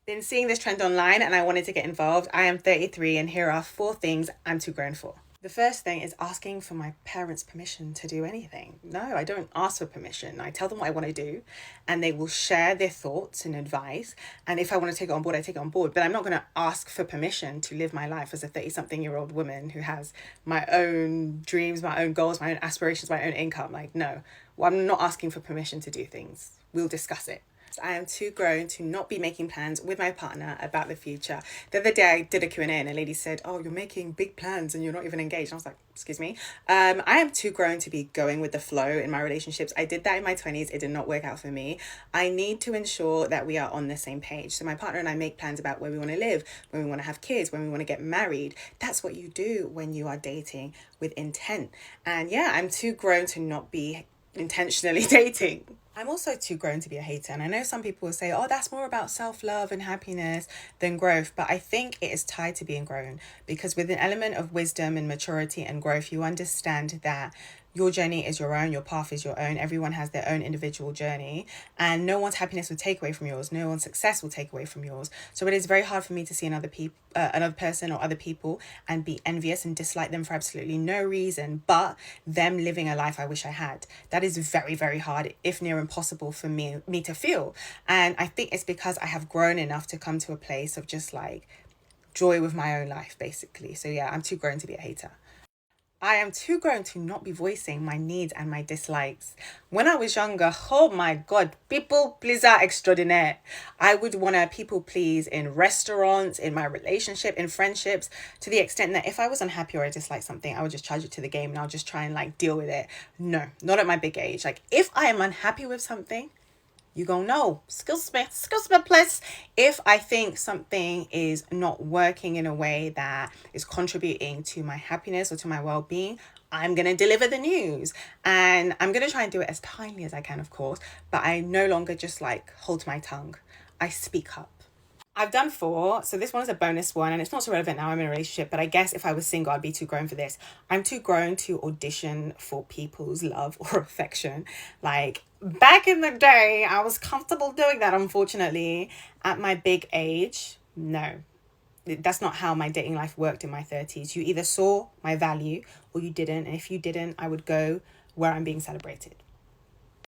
Been seeing this trend online and I wanted to get involved. I am 33 and here are 4 things I'm too grown for. The first thing is asking for my parents' permission to do anything. No, I don't ask for permission. I tell them what I want to do and they will share their thoughts and advice. And if I want to take it on board, I take it on board. But I'm not going to ask for permission to live my life as a 30-something-year-old woman who has my own dreams, my own goals, my own aspirations, my own income. Like, no, well, I'm not asking for permission to do things. We'll discuss it. I am too grown to not be making plans with my partner about the future. The other day I did a Q&A and a lady said, oh, you're making big plans and you're not even engaged. And I was like, excuse me. I am too grown to be going with the flow in my relationships. I did that in my 20s. It did not work out for me. I need to ensure that we are on the same page. So my partner and I make plans about where we want to live, when we want to have kids, when we want to get married. That's what you do when you are dating with intent. And yeah, I'm too grown to not be intentionally dating. I'm also too grown to be a hater. And I know some people will say, oh, that's more about self love and happiness than growth. But I think it is tied to being grown because with an element of wisdom and maturity and growth, you understand that your journey is your own, your path is your own. Everyone has their own individual journey, and no one's happiness will take away from yours. No one's success will take away from yours. So it is very hard for me to see another person or other people and be envious and dislike them for absolutely no reason but them living a life I wish I had. That is very, very hard, if near impossible for me to feel. And I think it's because I have grown enough to come to a place of just like joy with my own life, basically. So yeah, I'm too grown to be a hater. I am too grown to not be voicing my needs and my dislikes. When I was younger, oh my God, people pleaser extraordinaire. I would want to people please in restaurants, in my relationship, in friendships, to the extent that if I was unhappy or I disliked something, I would just charge it to the game and I'll just try and like deal with it. No, not at my big age. Like if I am unhappy with something, you gonna know. Excuse me, please. If I think something is not working in a way that is contributing to my happiness or to my well being, I'm gonna deliver the news. And I'm gonna try and do it as kindly as I can, of course, but I no longer just like hold my tongue. I speak up. I've done 4, so this one is a bonus one, and it's not so relevant now. I'm in a relationship, but I guess if I was single, I'd be too grown for this. I'm too grown to audition for people's love or affection. Like back in the day, I was comfortable doing that. Unfortunately, at my big age, no, that's not how my dating life worked in my 30s. You either saw my value or you didn't, and if you didn't, I would go where I'm being celebrated.